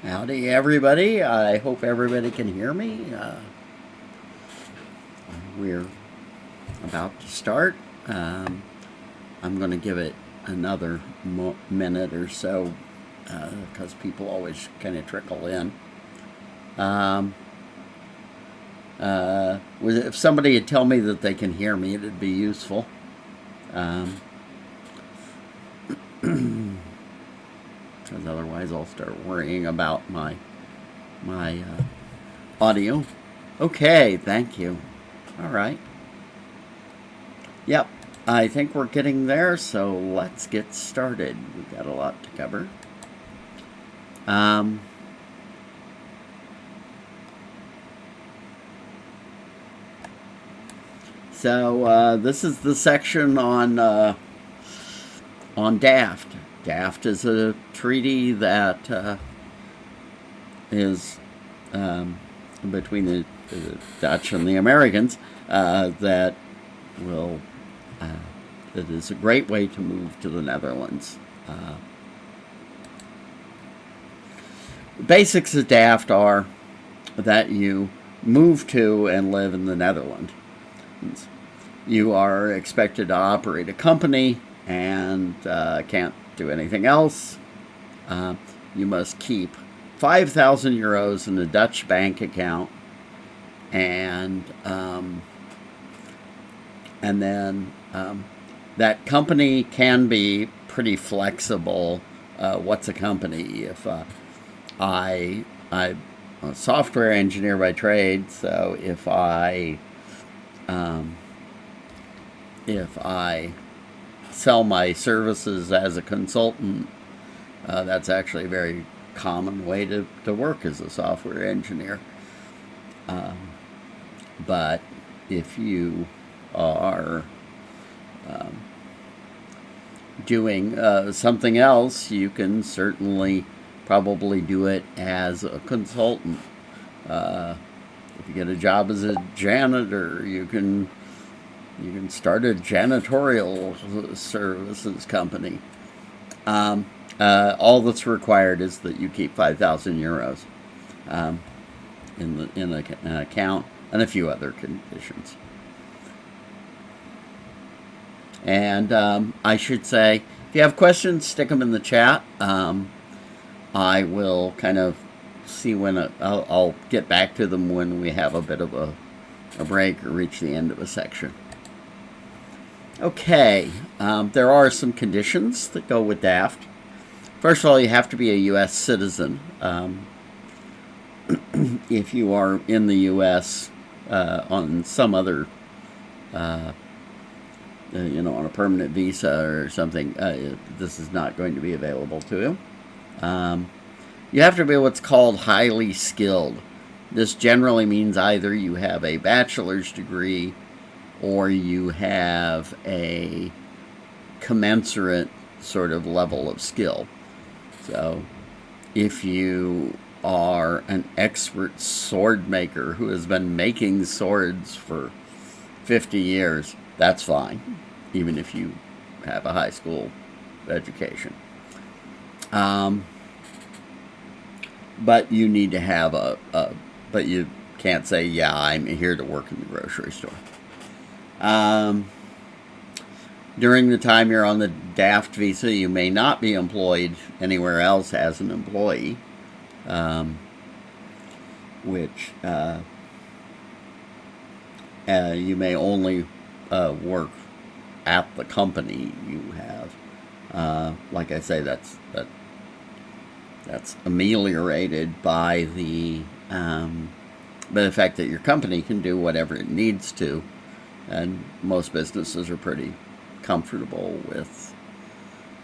Howdy, everybody. I hope everybody can hear me. We're about to start. I'm going to give it another minute or so because people always kind of trickle in. If somebody would tell me that they can hear me, it'd be useful. Because otherwise I'll start worrying about my audio. Okay, thank you. All right. Yep, I think we're getting there, so let's get started. We've got a lot to cover. So this is the section on DAFT. DAFT is a treaty that is between the Dutch and the Americans that will. It is a great way to move to the Netherlands. The basics of DAFT are that you move to and live in the Netherlands. You are expected to operate a company and can't do anything else. You must keep 5,000 euros in a Dutch bank account, and then that company can be pretty flexible. What's a company? If I'm a software engineer by trade, so if I sell my services as a consultant, that's actually a very common way to work as a software engineer. But if you are doing something else, you can certainly probably do it as a consultant. If you get a job as a janitor, you can start a janitorial services company. All that's required is that you keep 5,000 euros in an account, and a few other conditions. And I should say, if you have questions, stick them in the chat. I will kind of see when I'll get back to them when we have a bit of a break or reach the end of a section. Okay, there are some conditions that go with DAFT. First of all, you have to be a U.S. citizen. If you are in the U.S. On some other, on a permanent visa or something, this is not going to be available to you. You have to be what's called highly skilled. This generally means either you have a bachelor's degree or you have a commensurate sort of level of skill. So if you are an expert sword maker who has been making swords for 50 years, that's fine, even if you have a high school education. But you need to have but you can't say, yeah, I'm here to work in the grocery store. During the time you're on the DAFT visa, you may not be employed anywhere else as an employee, which you may only work at the company you have. Like I say, that's ameliorated by the fact that your company can do whatever it needs to, and most businesses are pretty comfortable with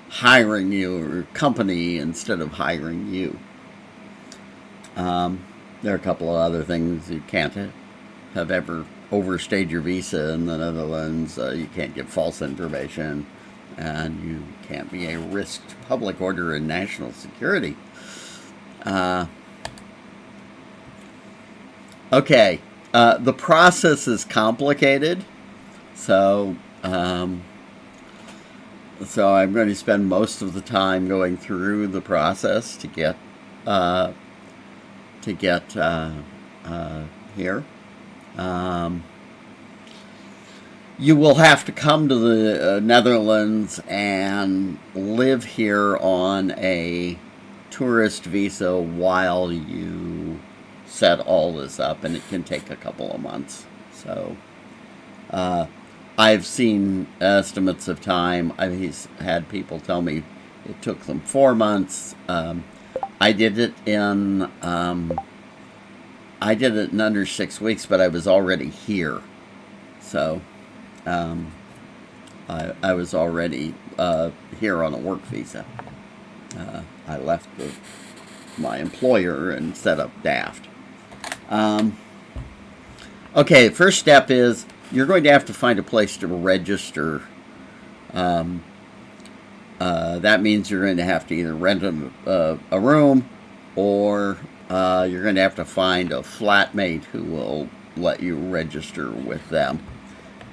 hiring your company instead of hiring you. There are a couple of other things. You can't have ever overstayed your visa in the Netherlands. You can't give false information, and you can't be a risk to public order and national security. Okay, the process is complicated, so I'm going to spend most of the time going through the process to get to get here. You will have to come to the Netherlands and live here on a tourist visa while you set all this up, and it can take a couple of months. So I've seen estimates of time. I've had people tell me it took them 4 months. I did it in under 6 weeks, but I was already here. So I was already here on a work visa. I left my employer and set up DAFT. Okay, first step is you're going to have to find a place to register. That means you're going to have to either rent a room, or you're going to have to find a flatmate who will let you register with them.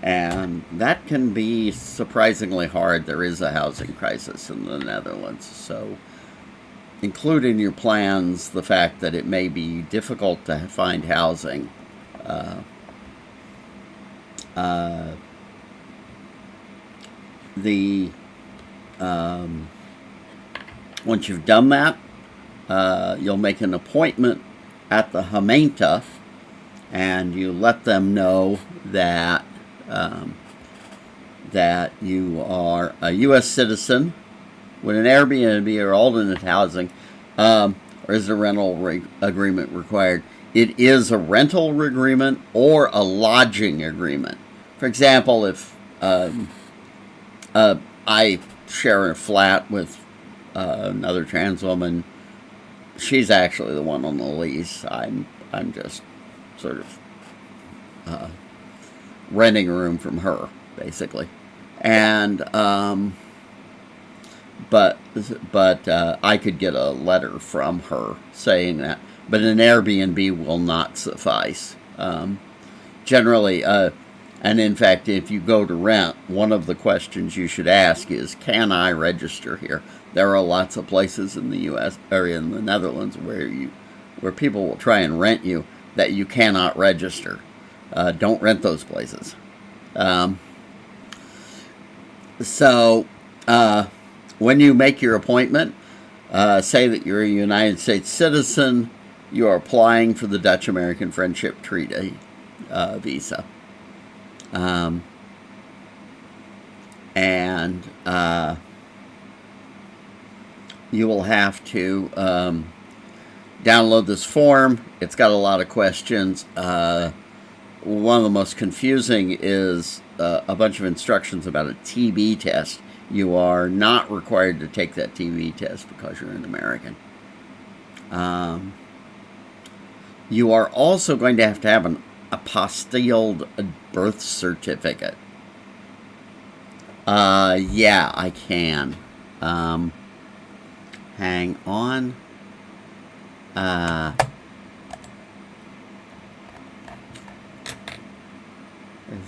And that can be surprisingly hard. There is a housing crisis in the Netherlands. So include in your plans the fact that it may be difficult to find housing. Once you've done that, you'll make an appointment at the gemeente, and you let them know that that you are a U.S. citizen with an Airbnb or alternate housing, or is a rental agreement required? It is a rental agreement or a lodging agreement. For example, if I share a flat with another trans woman, she's actually the one on the lease. I'm just sort of renting a room from her, basically. And but I could get a letter from her saying that. But an Airbnb will not suffice. Generally, and in fact, if you go to rent, one of the questions you should ask is, can I register here? There are lots of places in the U.S. or in the Netherlands where people will try and rent you that you cannot register. Don't rent those places. So when you make your appointment, say that you're a United States citizen, you are applying for the Dutch-American Friendship Treaty visa. And you will have to download this form. It's got a lot of questions. One of the most confusing is a bunch of instructions about a TB test. You are not required to take that TB test because you're an American. You are also going to have an apostilled birth certificate. Yeah, I can. Hang on.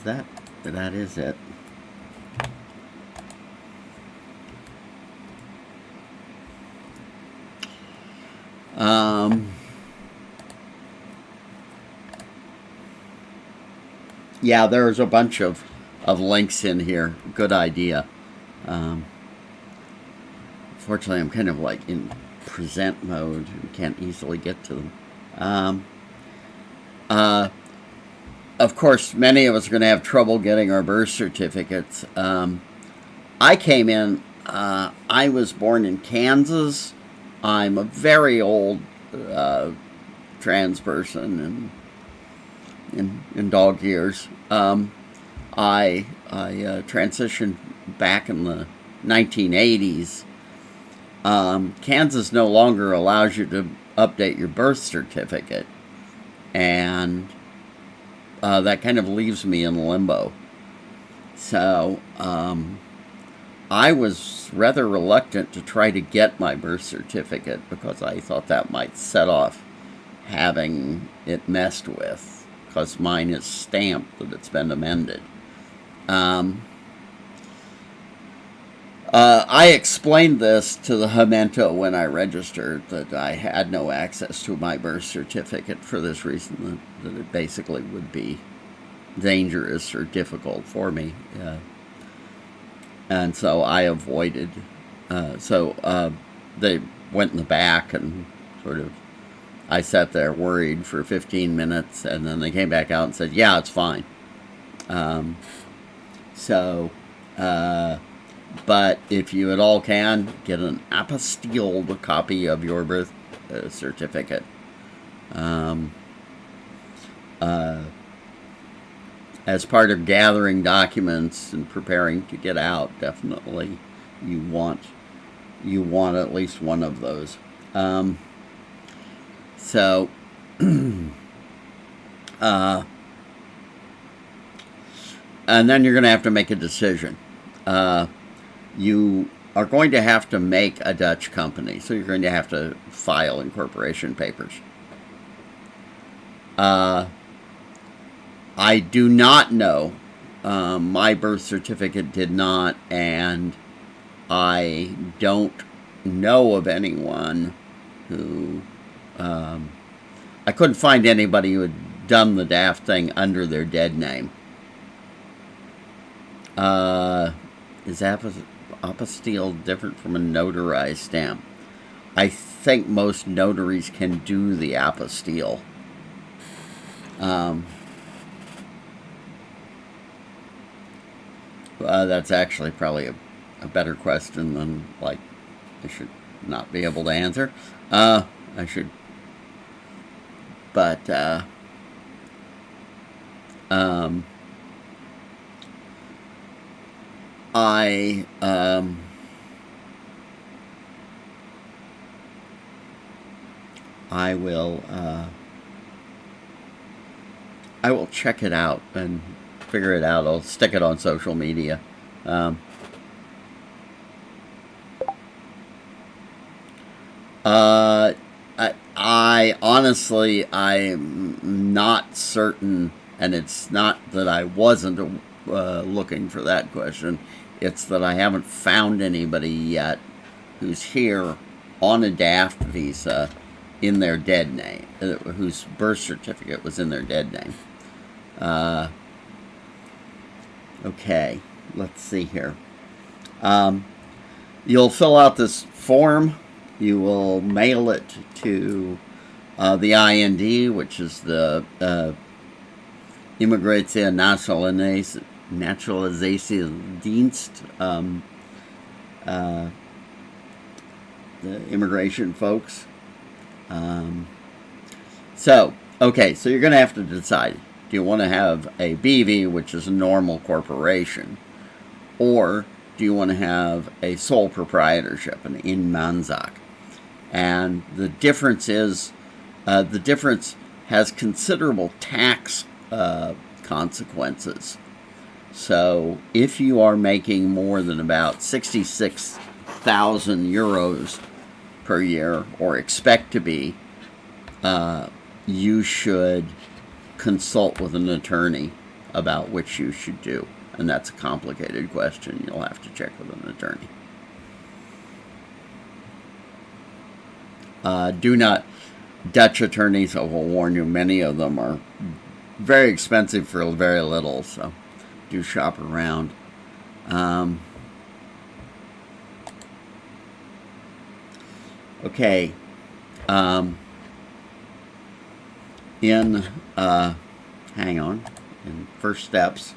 That is it. Yeah, there's a bunch of links in here. Good idea. Fortunately, I'm kind of like in present mode and can't easily get to them. Of course, many of us are going to have trouble getting our birth certificates. I came in, I was born in Kansas. I'm a very old trans person in dog years. I transitioned back in the 1980s. Kansas no longer allows you to update your birth certificate, and that kind of leaves me in limbo. So I was rather reluctant to try to get my birth certificate because I thought that might set off having it messed with, because mine is stamped that it's been amended. I explained this to the Memento when I registered, that I had no access to my birth certificate for this reason, that it basically would be dangerous or difficult for me. And so I avoided. They went in the back and sort of, I sat there worried for 15 minutes, and then they came back out and said, yeah, it's fine. But if you at all can, get an apostilled copy of your birth certificate. As part of gathering documents and preparing to get out, definitely you want at least one of those. And then you're going to have to make a decision. You are going to have to make a Dutch company, so you're going to have to file incorporation papers. I do not know. My birth certificate did not, and I don't know of anyone who... I couldn't find anybody who had done the DAFT thing under their dead name. Is apostille different from a notarized stamp? I think most notaries can do the apostille. That's actually probably a better question than, like, I should not be able to answer. I should. But, I will check it out and figure it out. I'll stick it on social media. I honestly, I'm not certain, and it's not that I wasn't looking for that question. It's that I haven't found anybody yet who's here on a DAFT visa in their dead name, whose birth certificate was in their dead name. Okay, let's see here. You'll fill out this form. You will mail it to the IND, which is the Immigratie Naturalisationsdienst, the immigration folks. So you're going to have to decide. Do you want to have a BV, which is a normal corporation, or do you want to have a sole proprietorship, an Inmanzak? And the difference is, the difference has considerable tax consequences. So if you are making more than about 66,000 euros per year, or expect to be, you should consult with an attorney about which you should do. And that's a complicated question. You'll have to check with an attorney. Dutch attorneys, I will warn you, many of them are very expensive for very little, so do shop around. Okay. Hang on. In first steps,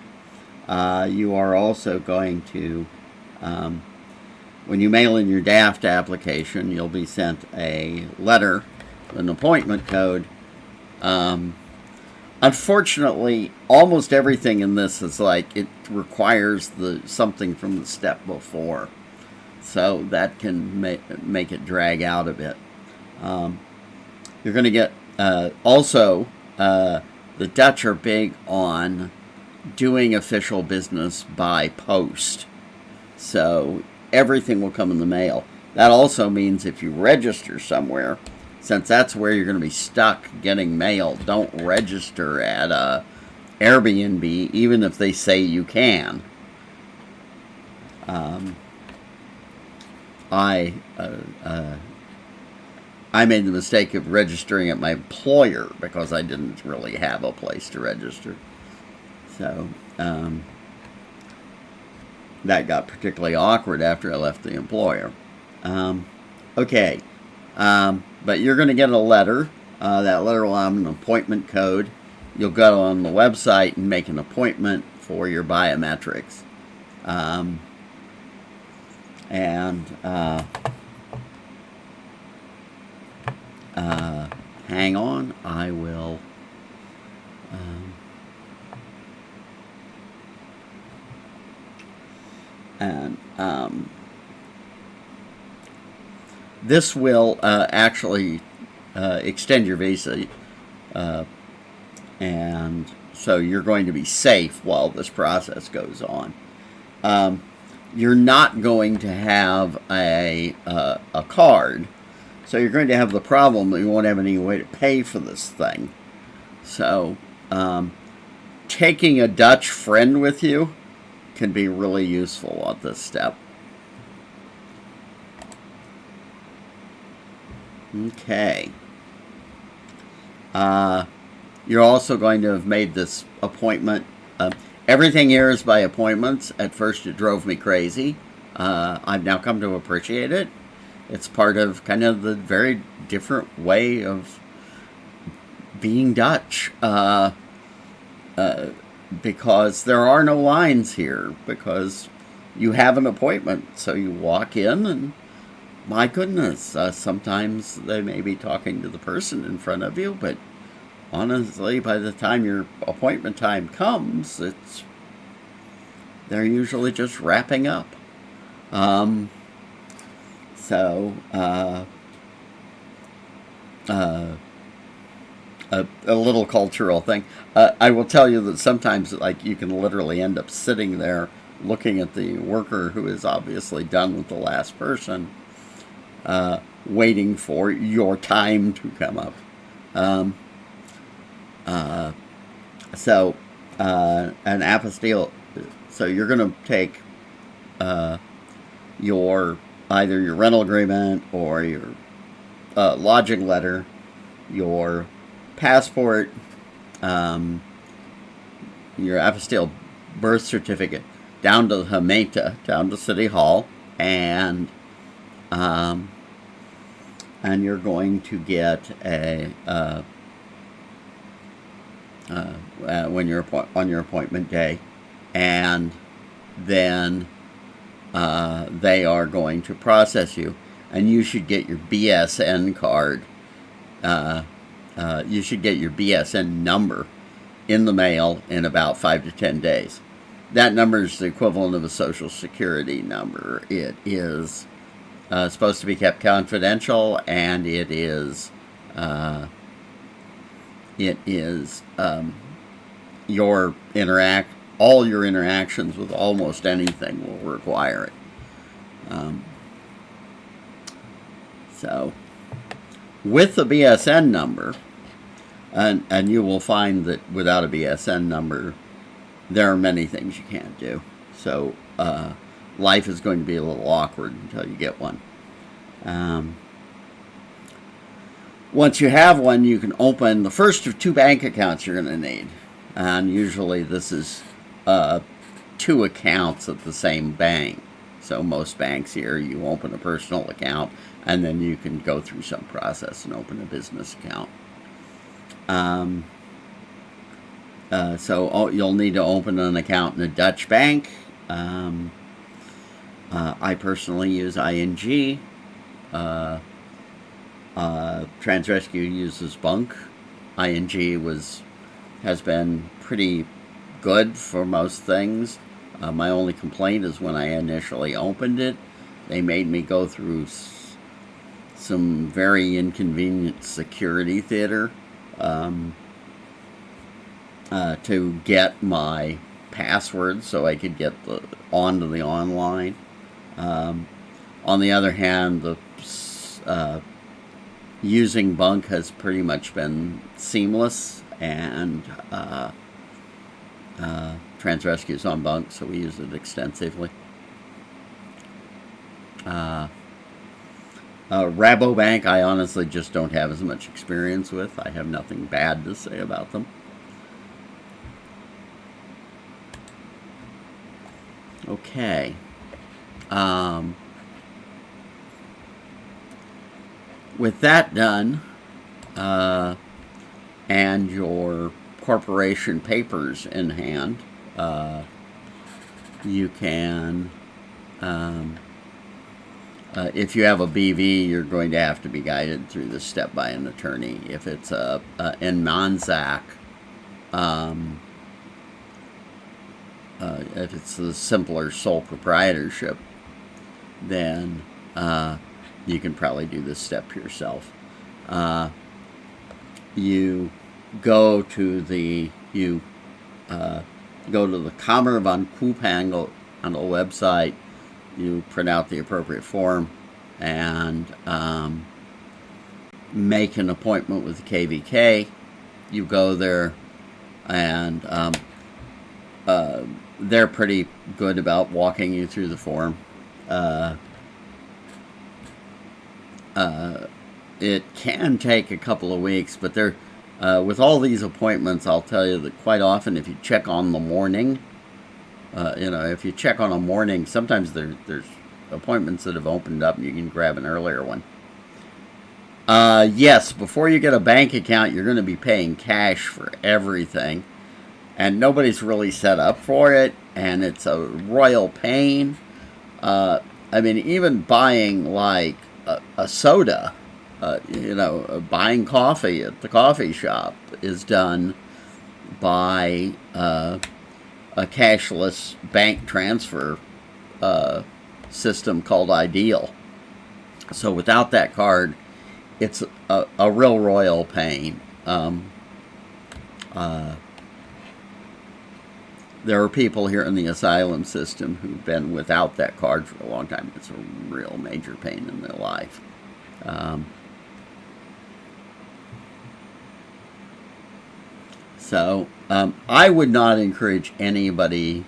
you are also going to, when you mail in your DAFT application, you'll be sent a letter, an appointment code. Unfortunately, almost everything in this is like, it requires something from the step before. So that can make it drag out a bit. You're going to get, also, the Dutch are big on doing official business by post. So everything will come in the mail. That also means if you register somewhere, since that's where you're going to be stuck getting mail, don't register at a Airbnb, even if they say you can. I I made the mistake of registering at my employer because I didn't really have a place to register. So that got particularly awkward after I left the employer. Okay, but you're going to get a letter. That letter will have an appointment code. You'll go on the website and make an appointment for your biometrics. Hang on, I will. This will actually extend your visa, and so you're going to be safe while this process goes on. You're not going to have a card, so you're going to have the problem that you won't have any way to pay for this thing. So taking a Dutch friend with you can be really useful at this step. Okay. You're also going to have made this appointment. Everything here is by appointments. At first it drove me crazy. I've now come to appreciate it. It's part of kind of the very different way of being Dutch. Because there are no lines here. Because you have an appointment. So you walk in and my goodness, sometimes they may be talking to the person in front of you, but honestly, by the time your appointment time comes, they're usually just wrapping up. A little cultural thing. I will tell you that sometimes, like, you can literally end up sitting there looking at the worker who is obviously done with the last person, waiting for your time to come up. An apostille. So you're going to take either your rental agreement or your lodging letter, your passport, your apostille birth certificate, down to the Gemeente, down to City Hall, and you're going to get when you're on your appointment day, and then they are going to process you, and you should get your BSN card. You should get your BSN number in the mail in about 5 to 10 days. That number is the equivalent of a Social Security number. It is supposed to be kept confidential, and it is all your interactions with almost anything will require it. So with the BSN number, and you will find that without a BSN number, there are many things you can't do. So life is going to be a little awkward until you get one. Once you have one, you can open the first of 2 bank accounts you're going to need. And usually this is 2 accounts at the same bank. So most banks here, you open a personal account, and then you can go through some process and open a business account. So you'll need to open an account in a Dutch bank. I personally use ING. Transrescue uses Bunk. ING has been pretty good for most things. My only complaint is when I initially opened it, they made me go through some very inconvenient security theater to get my password so I could get onto the online. On the other hand, using Bunk has pretty much been seamless, and Transrescue's on Bunk, so we use it extensively. Rabobank, I honestly just don't have as much experience with. I have nothing bad to say about them. Okay. With that done, and your corporation papers in hand, you can, if you have a BV, you're going to have to be guided through this step by an attorney. If it's in non-ZAC, if it's the simpler sole proprietorship, then you can probably do this step yourself. You go to the Kamer von Koophandel website. You print out the appropriate form and make an appointment with the KVK. You go there, and they're pretty good about walking you through the form. It can take a couple of weeks, but they're with all these appointments, I'll tell you that quite often if you check on the morning, if you check on a morning, sometimes there's appointments that have opened up and you can grab an earlier one. Yes, before you get a bank account, you're going to be paying cash for everything, and nobody's really set up for it, and it's a royal pain. I mean, even buying like a soda, buying coffee at the coffee shop is done by a cashless bank transfer system called Ideal. So without that card, it's a real royal pain. There are people here in the asylum system who've been without that card for a long time. It's a real major pain in their life. So I would not encourage anybody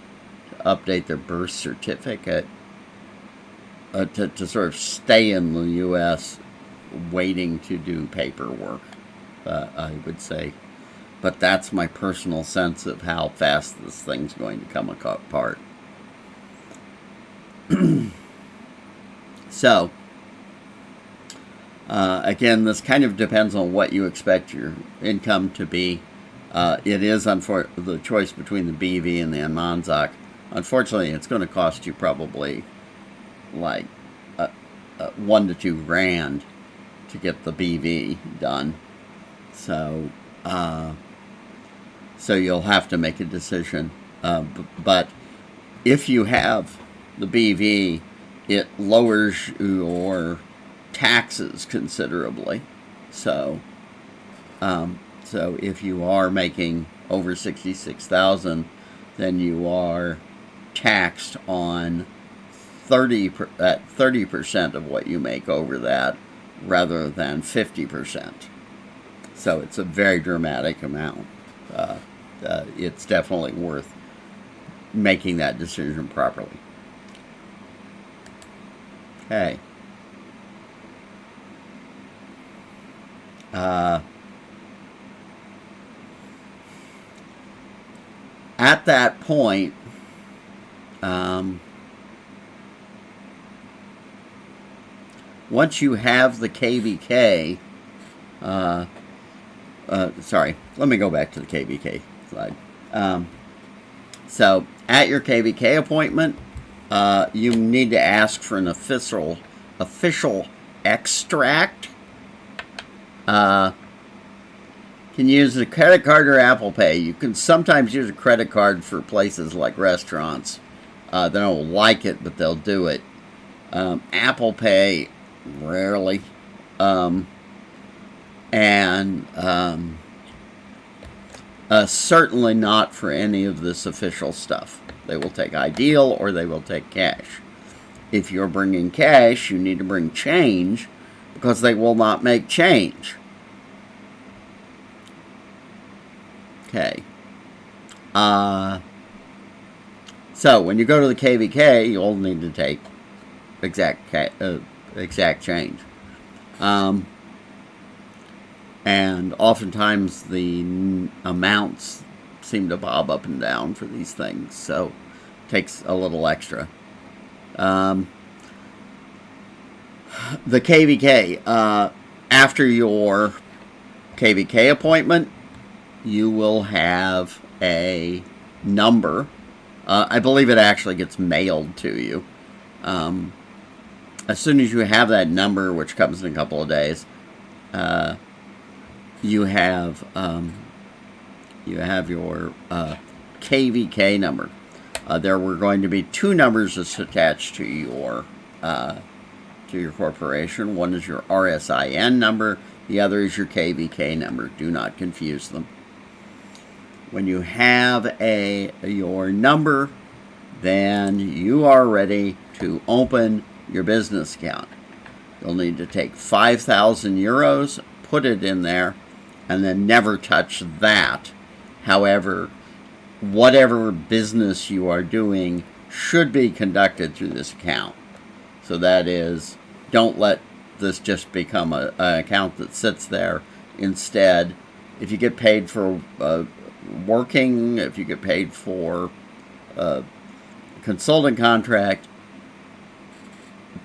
to update their birth certificate to sort of stay in the U.S. waiting to do paperwork, I would say. But that's my personal sense of how fast this thing's going to come apart. So, again, this kind of depends on what you expect your income to be. It is the choice between the BV and the non-ZAC. Unfortunately, it's going to cost you probably like $1 to $2 grand to get the BV done. So you'll have to make a decision. But if you have the BV, it lowers your taxes considerably. So if you are making over $66,000, then you are taxed on 30% of what you make over that, rather than 50%. So it's a very dramatic amount. It's definitely worth making that decision properly. Okay. At that point, once you have the KVK, sorry, let me go back to the KVK slide. So at your KVK appointment, you need to ask for an official extract. Can use a credit card or Apple Pay. You can sometimes use a credit card for places like restaurants. They don't like it, but they'll do it. Apple Pay, rarely. Certainly not for any of this official stuff. They will take Ideal or they will take cash. If you're bringing cash, you need to bring change, because they will not make change. Okay. So when you go to the KVK, you'll need to take exact change. Um, and oftentimes the amounts seem to bob up and down for these things, so it takes a little extra. The KVK, after your KVK appointment, you will have a number. I believe it actually gets mailed to you. As soon as you have that number, which comes in a couple of days, you have your KVK number. There were going to be two numbers that's attached to your corporation. One is your RSIN number. The other is your KVK number. Do not confuse them. When you have your number, then you are ready to open your business account. You'll need to take 5,000 euros, put it in there, and then never touch that. However, whatever business you are doing should be conducted through this account. So that is, don't let this just become an account that sits there. Instead, if you get paid for working, if you get paid for a consulting contract,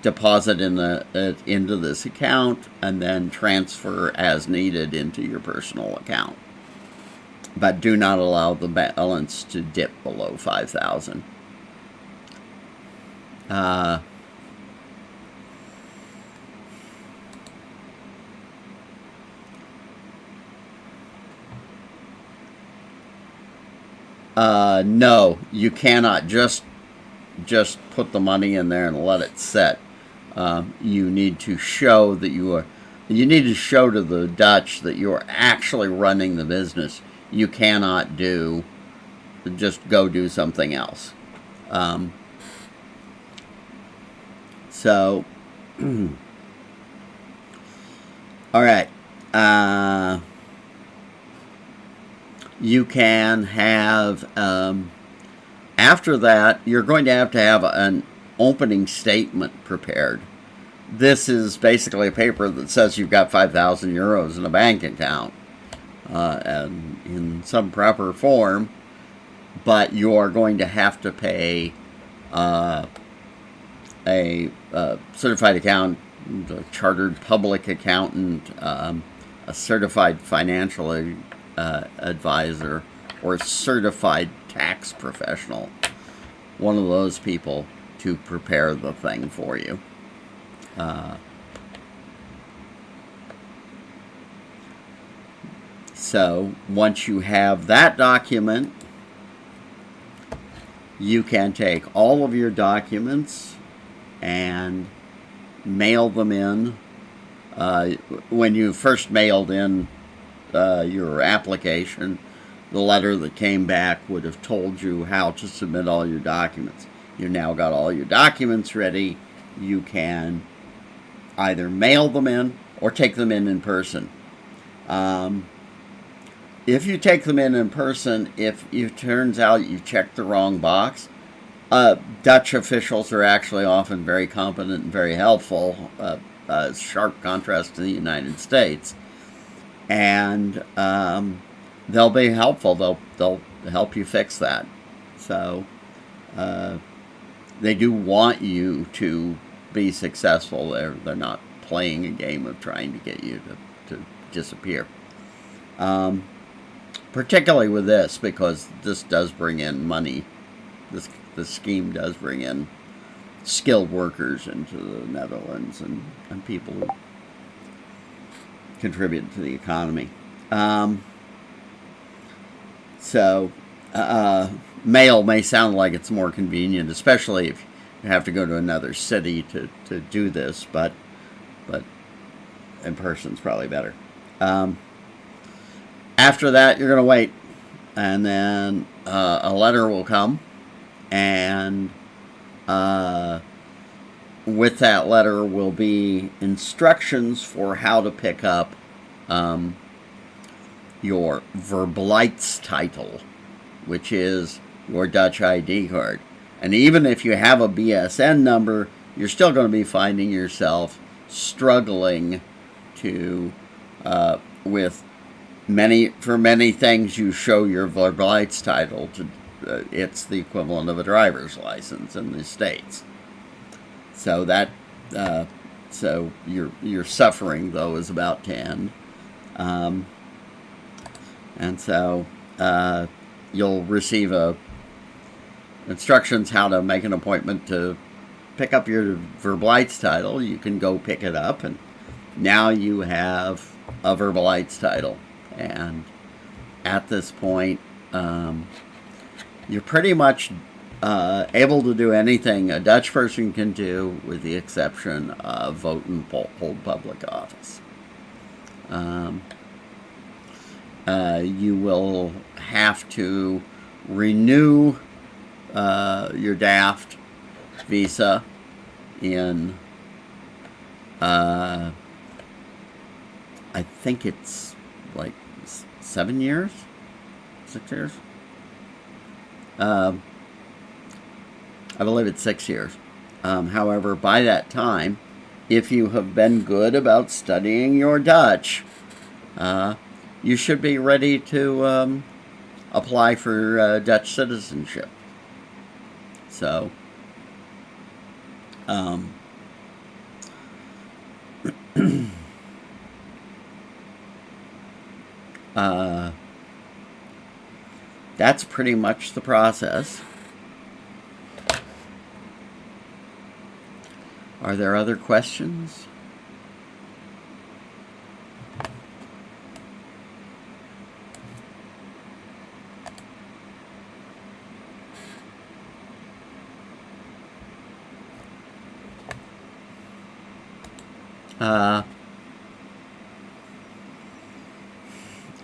deposit into this account and then transfer as needed into your personal account. But do not allow the balance to dip below 5,000. No, you cannot just put the money in there and let it sit. You need to show that you need to show to the Dutch that you are actually running the business. You cannot just go do something else. So, all right. You can have, after that, you're going to have an opening statement prepared. This is basically a paper that says you've got 5,000 euros in a bank account, and in some proper form, but you are going to have to pay a certified accountant, a chartered public accountant, a certified financial advisor, or a certified tax professional, one of those people, to prepare the thing for you. So once you have that document, you can take all of your documents and mail them in. When you first mailed in your application, the letter that came back would have told you how to submit all your documents. You now got all your documents ready. You can either mail them in or take them in person. If you take them in person, if it turns out you checked the wrong box, Dutch officials are actually often very competent and very helpful, sharp contrast to the United States. And they'll be helpful. They'll help you fix that. So they do want you to be successful. They're not playing a game of trying to get you to disappear. Particularly with this, because this does bring in money. This scheme does bring in skilled workers into the Netherlands and people who contribute to the economy. So mail may sound like it's more convenient, especially if you have to go to another city to do this, but in person's probably better. After that, you're going to wait, and then a letter will come, and with that letter will be instructions for how to pick up your Verblijfstitel, which is your Dutch ID card. And even if you have a BSN number, you're still going to be finding yourself struggling to, with for many things, you show your Verblijfstitel to. It's the equivalent of a driver's license in the States. So that, so your suffering though is about to end, and so you'll receive instructions how to make an appointment to pick up your Verblijfstitel. You can go pick it up, and now you have a Verblijfstitel. And at this point, you're pretty much able to do anything a Dutch person can do, with the exception of vote and hold public office. You will have to renew your DAFT visa in, I think it's like 7 years, 6 years. I believe it's 6 years. However, by that time, if you have been good about studying your Dutch, you should be ready to apply for Dutch citizenship. So, that's pretty much the process. Are there other questions?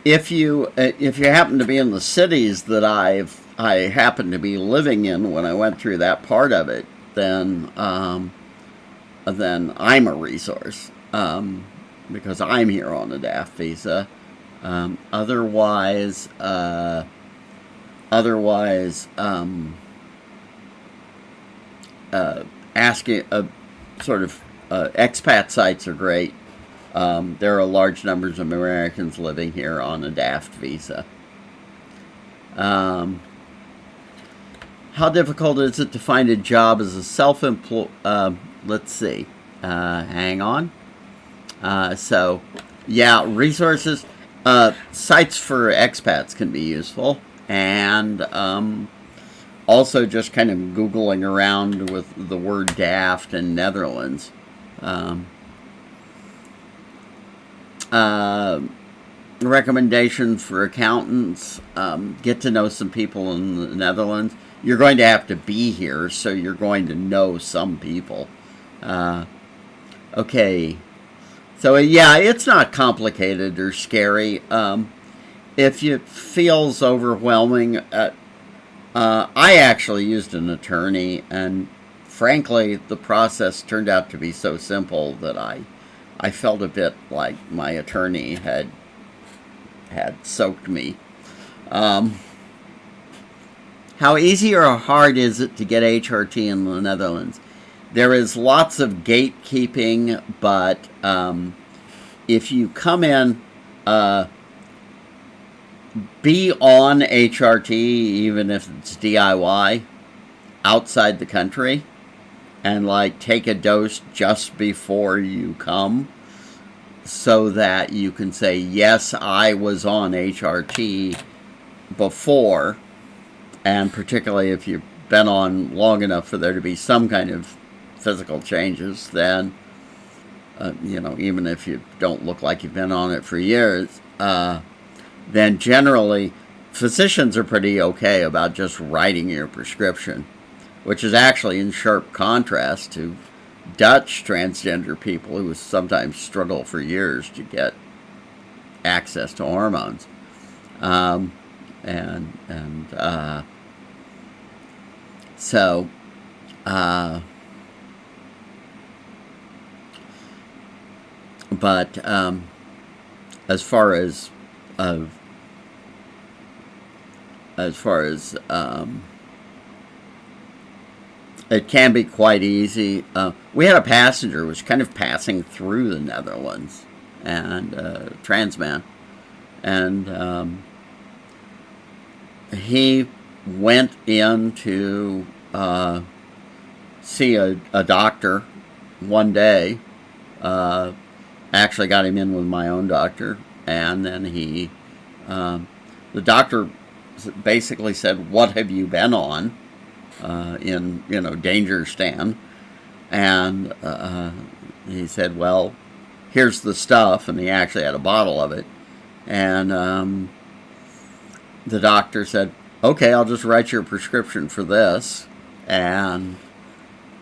If you happen to be in the cities that I happened to be living in when I went through that part of it, then I'm a resource, because I'm here on a DAFT visa. Otherwise, asking sort of expat sites are great. There are large numbers of Americans living here on a DAFT visa. How difficult is it to find a job as a self-employed? Let's see. Hang on. So, yeah, resources, sites for expats can be useful, and also just kind of Googling around with the word DAFT in Netherlands. Recommendations for accountants, get to know some people in the Netherlands. You're going to have to be here, so you're going to know some people. Okay, so yeah, it's not complicated or scary. If it feels overwhelming, I actually used an attorney, and frankly, the process turned out to be so simple that I felt a bit like my attorney had soaked me. How easy or hard is it to get HRT in the Netherlands? There is lots of gatekeeping, but if you come in, be on HRT, even if it's DIY, outside the country, and like take a dose just before you come, so that you can say, yes, I was on HRT before, and particularly if you've been on long enough for there to be some kind of physical changes, then, even if you don't look like you've been on it for years, then generally physicians are pretty okay about just writing your prescription, which is actually in sharp contrast to Dutch transgender people who sometimes struggle for years to get access to hormones. But as far as it can be quite easy. We had a passenger who was kind of passing through the Netherlands, and trans man, and he went in to see a doctor one day. Actually got him in with my own doctor, and then the doctor basically said, "What have you been on?" In danger stand, and he said, "Well, here's the stuff," and he actually had a bottle of it, and the doctor said, "Okay, I'll just write you a prescription for this," and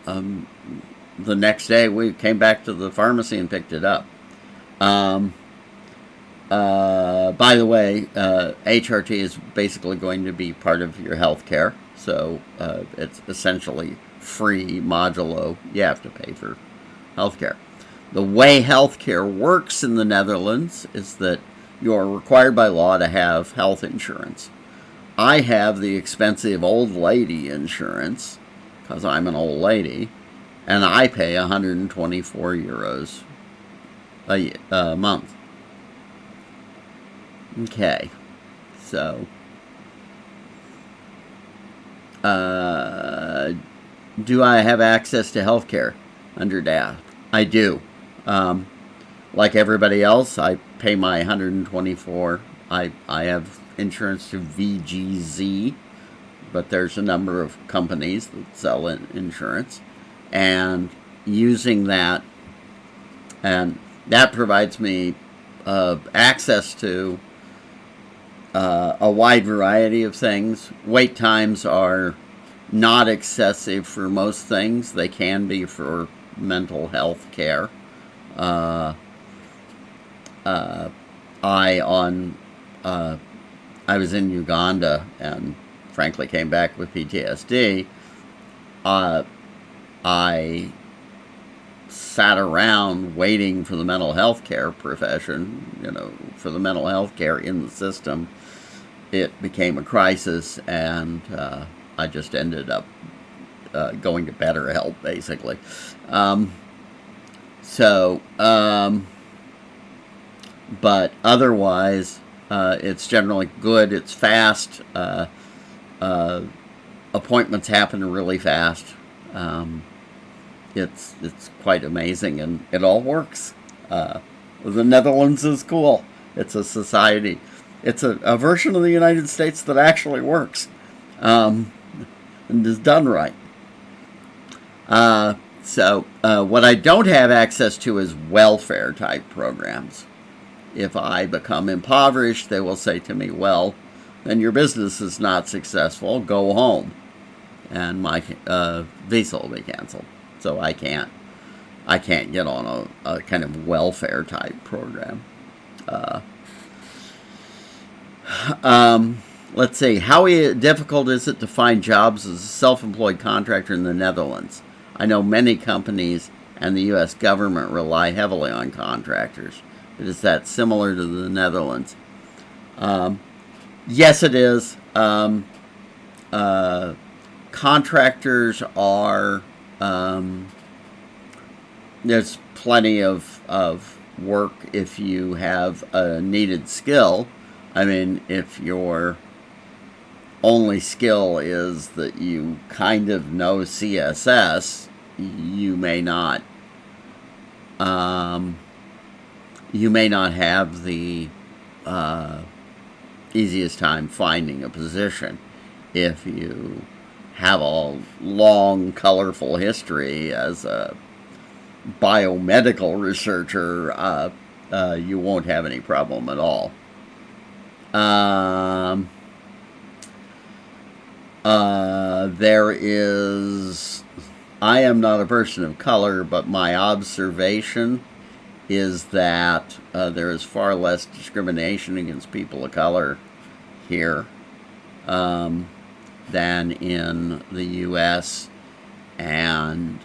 the next day we came back to the pharmacy and picked it up. By the way, HRT is basically going to be part of your health care, so it's essentially free modulo. You have to pay for health care. The way health care works in the Netherlands is that you are required by law to have health insurance. I have the expensive old lady insurance because I'm an old lady, and I pay 124 euros a month. Okay, so do I have access to health care under DAFT? I do. Like everybody else, I pay my 124. I have insurance through VGZ, but there's a number of companies that sell insurance, and using that, and that provides me access to a wide variety of things. Wait times are not excessive for most things. They can be for mental health care. I was in Uganda and frankly came back with PTSD. I sat around waiting for the mental health care profession, for the mental health care in the system. It became a crisis, and I just ended up going to BetterHelp, basically. But otherwise, it's generally good. It's fast. Appointments happen really fast. It's quite amazing, and it all works. The Netherlands is cool. It's a society. It's a version of the United States that actually works, and is done right. So what I don't have access to is welfare type programs. If I become impoverished, they will say to me, "Well, then your business is not successful. Go home," and my visa will be canceled. So I can't get on a kind of welfare type program. Let's see. How difficult is it to find jobs as a self-employed contractor in the Netherlands? I know many companies and the U.S. government rely heavily on contractors. But is that similar to the Netherlands? Yes, it is. Contractors are... there's plenty of work if you have a needed skill. I mean, if your only skill is that you kind of know CSS, you may not have the easiest time finding a position. If you have a long, colorful history as a biomedical researcher, you won't have any problem at all. I am not a person of color, but my observation is that there is far less discrimination against people of color here than in the U.S., and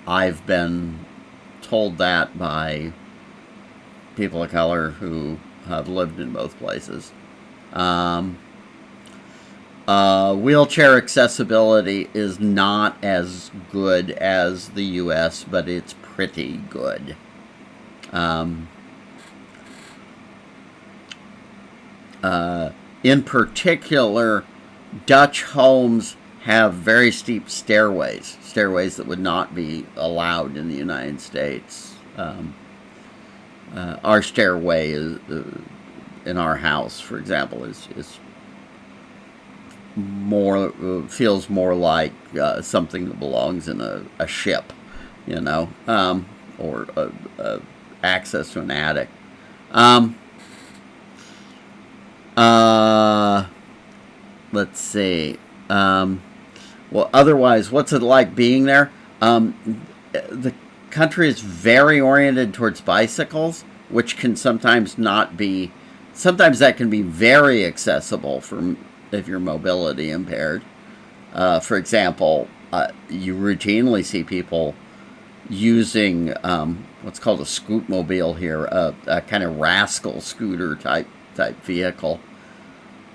I've been told that by people of color who have lived in both places. Wheelchair accessibility is not as good as the U.S., but it's pretty good. Um, in particular, Dutch homes have very steep stairways that would not be allowed in the United States. Our stairway is, in our house, for example, is more feels more like something that belongs in a ship, you know, or access to an attic. Um, let's see. Well, otherwise, what's it like being there? The country is very oriented towards bicycles, which can sometimes not be. Sometimes that can be very accessible for if you're mobility impaired. For example, you routinely see people using what's called a scootmobile here, a kind of rascal scooter type vehicle,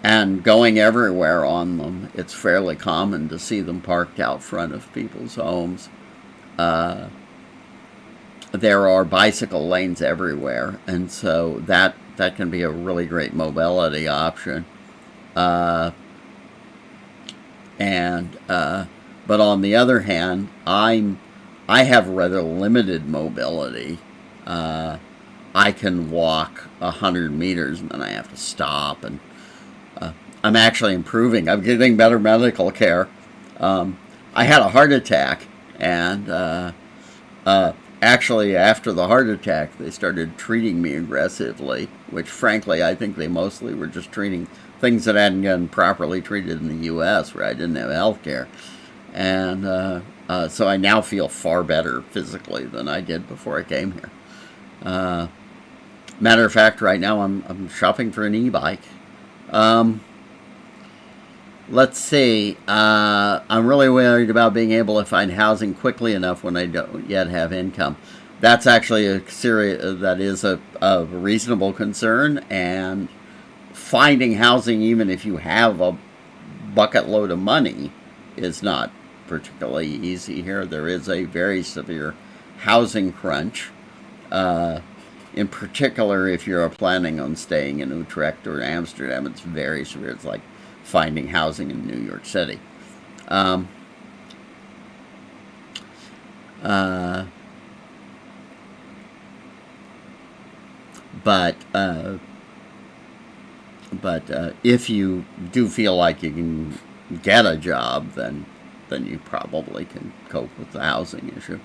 and going everywhere on them. It's fairly common to see them parked out front of people's homes. There are bicycle lanes everywhere, and so that can be a really great mobility option. But on the other hand, I have rather limited mobility. I can walk 100 meters and then I have to stop, and I'm actually improving. I'm getting better medical care. I had a heart attack, and actually after the heart attack they started treating me aggressively, which frankly I think they mostly were just treating things that hadn't gotten properly treated in the U.S. where I didn't have health care. And so I now feel far better physically than I did before I came here. Matter of fact, right now I'm shopping for an e-bike. Let's see. I'm really worried about being able to find housing quickly enough when I don't yet have income. That's actually that is a reasonable concern, and finding housing, even if you have a bucket load of money, is not particularly easy here. There is a very severe housing crunch. In particular, if you're planning on staying in Utrecht or Amsterdam, it's very severe. It's like finding housing in New York City. But if you do feel like you can get a job, then you probably can cope with the housing issue.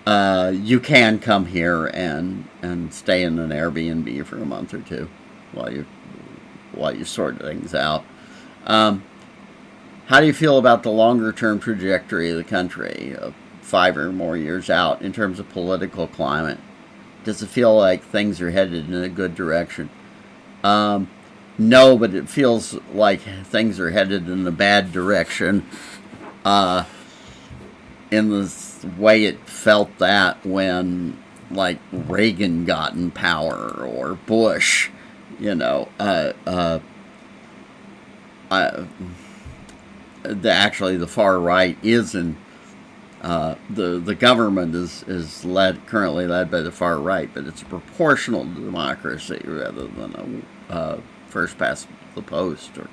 You can come here and stay in an Airbnb for a month or two while you sort things out. How do you feel about the longer term trajectory of the country, 5 or more years out, in terms of political climate? Does it feel like things are headed in a good direction? No, but it feels like things are headed in a bad direction. In the way it felt that when, like, Reagan got in power, or Bush, actually the far right is in the government is currently led by the far right, but it's a proportional democracy rather than a first past the post or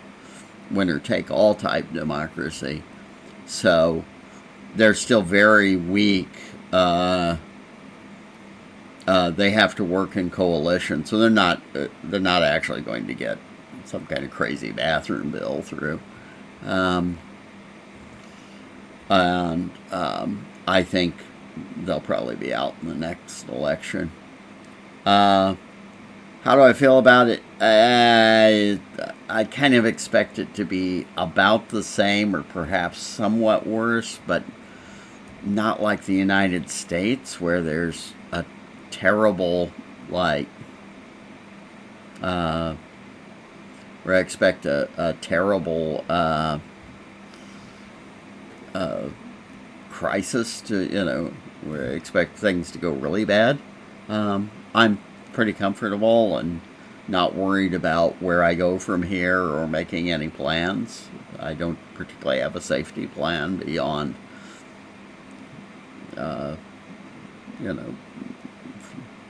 winner take all type democracy. So they're still very weak. They have to work in coalition, so they're not actually going to get some kind of crazy bathroom bill through. I think they'll probably be out in the next election. How do I feel about it? I kind of expect it to be about the same or perhaps somewhat worse, but not like the United States, where there's a terrible, where I expect a terrible crisis to, where I expect things to go really bad. I'm pretty comfortable and not worried about where I go from here or making any plans. I don't particularly have a safety plan beyond,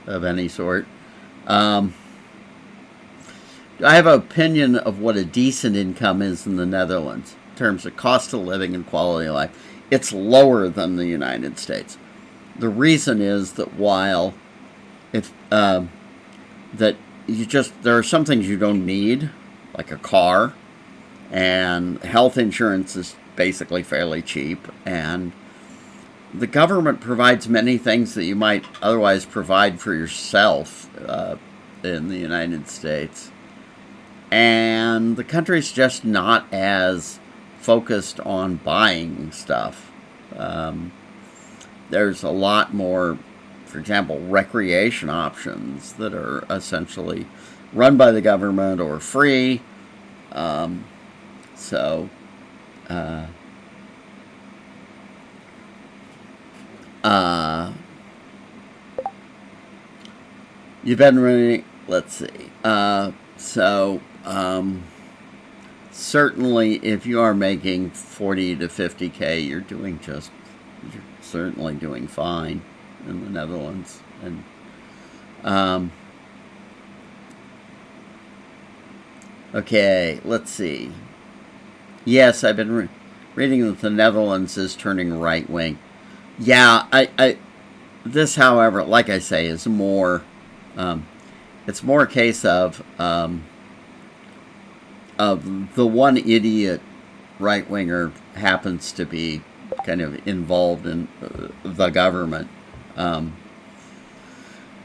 of any sort. Um, I have an opinion of what a decent income is in the Netherlands in terms of cost of living and quality of life. It's lower than the United States. The reason is that while if that there are some things you don't need, like a car, and health insurance is basically fairly cheap, and the government provides many things that you might otherwise provide for yourself in the United States. And the country's just not as focused on buying stuff. There's a lot more, for example, recreation options that are essentially run by the government or free. So, you've been running, let's see. Certainly if you are making 40 to 50K, you're certainly doing fine in the Netherlands. And, okay, let's see. Yes, I've been reading that the Netherlands is turning right wing. Yeah, this, however, like I say, is more, it's more a case of the one idiot right winger happens to be kind of involved in the government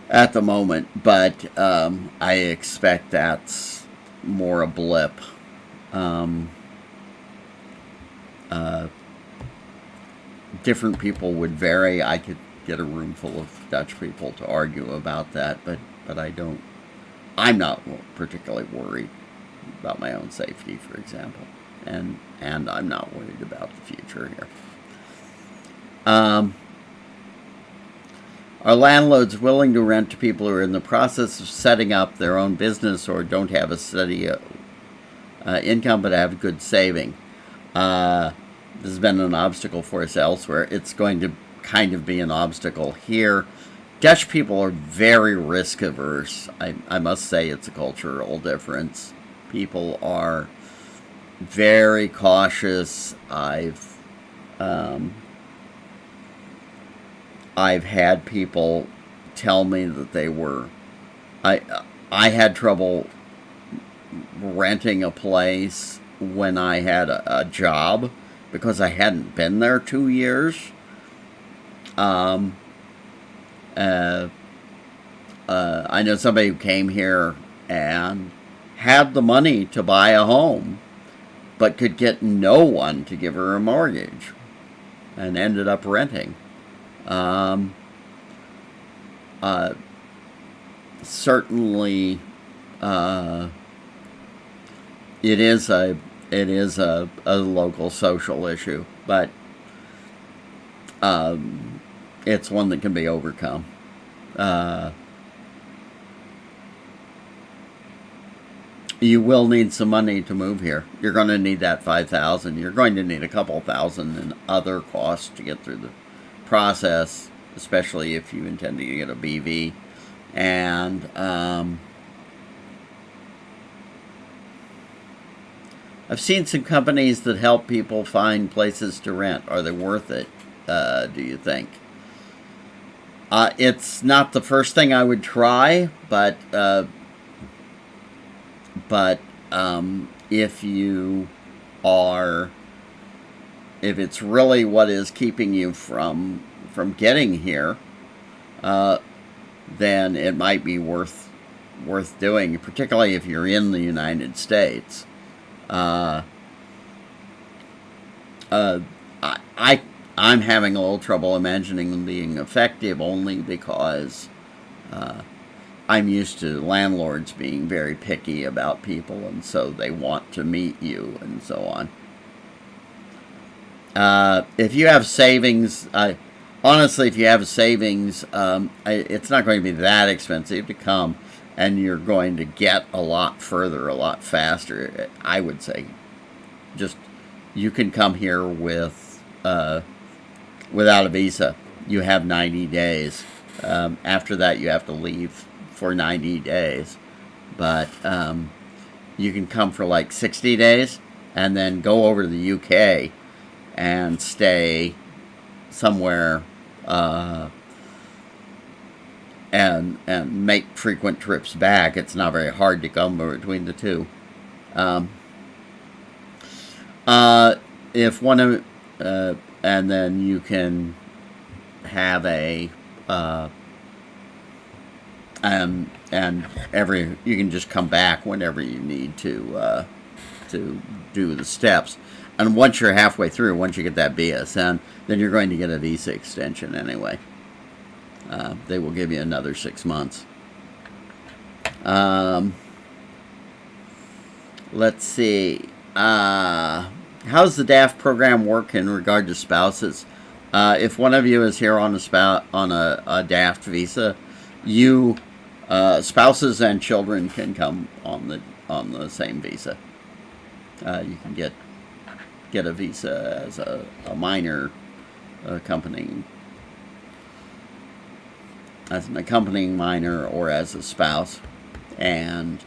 at the moment, but I expect that's more a blip. Different people would vary. I could get a room full of Dutch people to argue about that, but I'm not particularly worried about my own safety, for example, and I'm not worried about the future here. Are landlords willing to rent to people who are in the process of setting up their own business or don't have a steady income but have good saving? This has been an obstacle for us elsewhere. It's going to kind of be an obstacle here. Dutch people are very risk averse. I must say it's a cultural difference. People are very cautious. I've had people tell me that they were. I had trouble renting a place when I had a job because I hadn't been there 2 years. I know somebody who came here and had the money to buy a home, but could get no one to give her a mortgage, and ended up renting. Certainly, it is a local social issue, but it's one that can be overcome. You will need some money to move here. You're going to need that $5,000. You're going to need a couple thousand in other costs to get through the process, especially if you intend to get a BV. And I've seen some companies that help people find places to rent. Are they worth it, do you think? It's not the first thing I would try, but if it's really what is keeping you from getting here, then it might be worth doing, particularly if you're in the United States. I'm having a little trouble imagining them being effective only because I'm used to landlords being very picky about people, and so they want to meet you and so on. If you have savings, honestly, if you have savings, it's not going to be that expensive to come, and you're going to get a lot further, a lot faster. I would say, just you can come here without a visa. You have 90 days. After that, you have to leave for 90 days. But you can come for like 60 days and then go over to the UK and stay somewhere and make frequent trips back. It's not very hard to come between the two. If one of and then you can have a and you can just come back whenever you need to do the steps. And once you're halfway through, once you get that BSN, then you're going to get a visa extension anyway. They will give you another 6 months. Let's see. How's the DAFT program work in regard to spouses? If one of you is here on a DAFT visa, you spouses and children can come on the same visa. You can get a visa as a minor accompanying, as an accompanying minor or as a spouse, and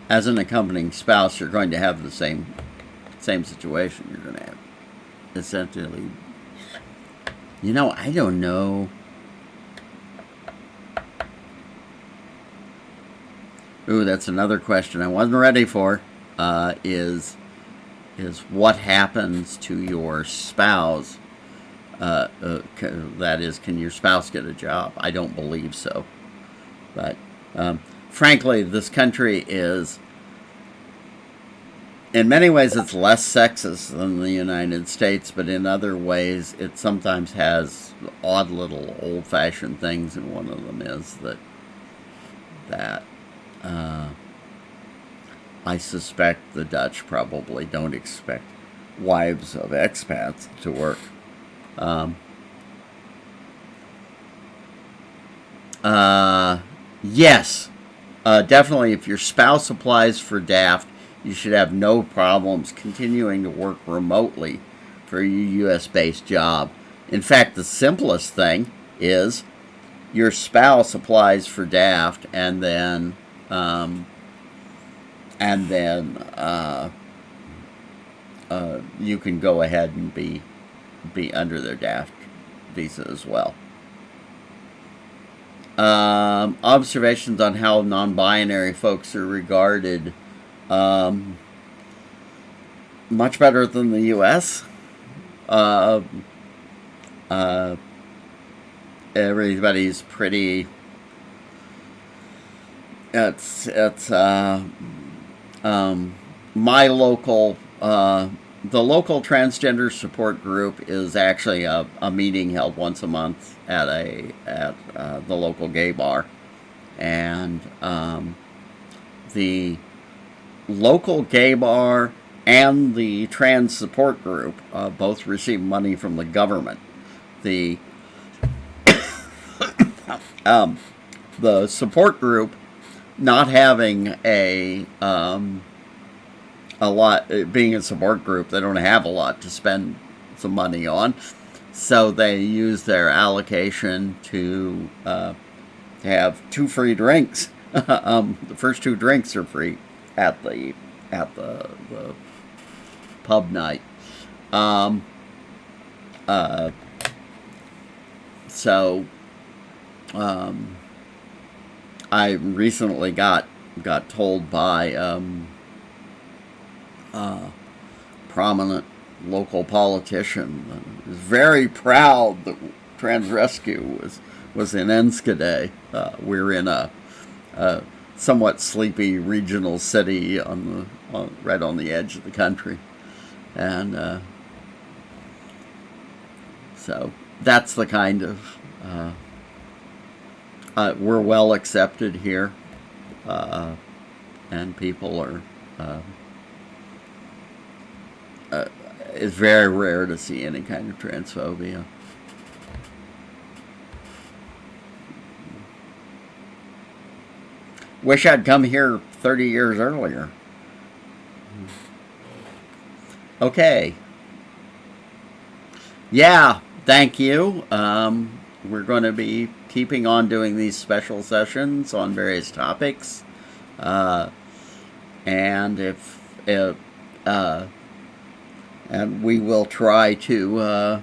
as an accompanying spouse, you're going to have the same situation. You're going to have essentially, I don't know. Ooh, that's another question I wasn't ready for. Is what happens to your spouse? That is, can your spouse get a job? I don't believe so. But frankly, this country is, in many ways, it's less sexist than the United States, but in other ways, it sometimes has odd little old-fashioned things, and one of them is that I suspect the Dutch probably don't expect wives of expats to work. Yes, definitely. If your spouse applies for DAFT, you should have no problems continuing to work remotely for your U.S.-based job. In fact, the simplest thing is your spouse applies for DAFT, and then you can go ahead and be under their DAFT visa as well. Observations on how non-binary folks are regarded. Much better than the U.S. Everybody's pretty. It's my local the local transgender support group is actually a meeting held once a month at the local gay bar, and the local gay bar and the trans support group both receive money from the government. The support group, not having a lot, being a support group, they don't have a lot to spend some money on, so they use their allocation to have 2 free drinks. The first 2 drinks are free at the pub night. I recently got told by prominent local politician that was very proud that Trans Rescue was in Enschede. We're in a somewhat sleepy regional city right on the edge of the country, and so that's the kind of we're well accepted here, and people are. It's very rare to see any kind of transphobia. Wish I'd come here 30 years earlier. Okay. Yeah, thank you. We're going to be keeping on doing these special sessions on various topics. Uh, and uh, and we will try to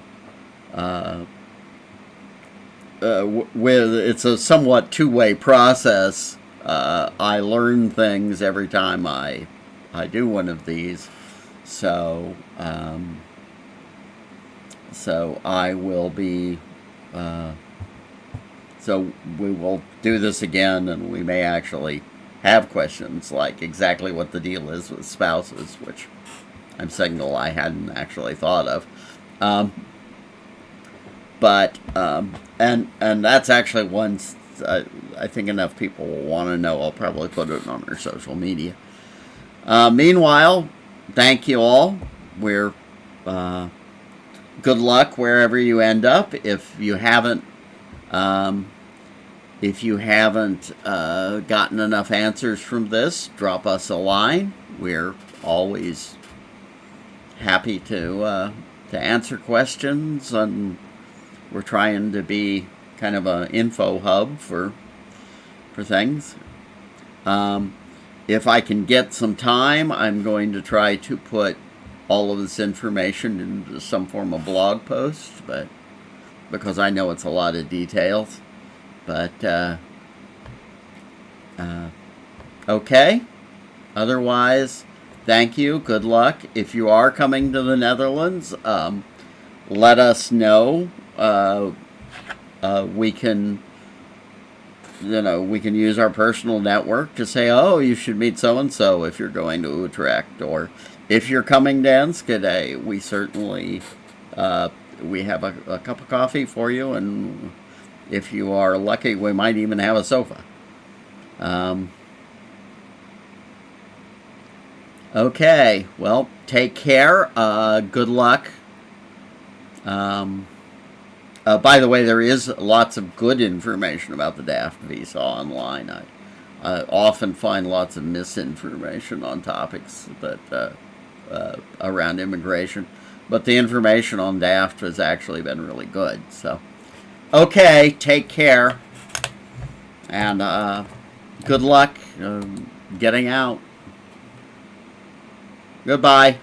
with it's a somewhat two-way process. I learn things every time I do one of these, so so I will be so we will do this again, and we may actually have questions like exactly what the deal is with spouses, which I'm single. I hadn't actually thought of. Um, and that's actually one I think enough people will want to know. I'll probably put it on our social media. Meanwhile, thank you all. We're good luck wherever you end up. If you haven't gotten enough answers from this, drop us a line. We're always happy to answer questions, and we're trying to be kind of an info hub for things. If I can get some time, I'm going to try to put all of this information into some form of blog post, but because I know it's a lot of details. But okay. Otherwise, thank you. Good luck. If you are coming to the Netherlands, let us know. We can, we can use our personal network to say, oh, you should meet so and so if you're going to Utrecht, or if you're coming to Enschede, we certainly we have a cup of coffee for you, and if you are lucky, we might even have a sofa. Okay, well, take care. Good luck. By the way, there is lots of good information about the DAFT visa online. I often find lots of misinformation on topics that around immigration, but the information on DAFT has actually been really good. So, okay, take care, and good luck getting out. Goodbye.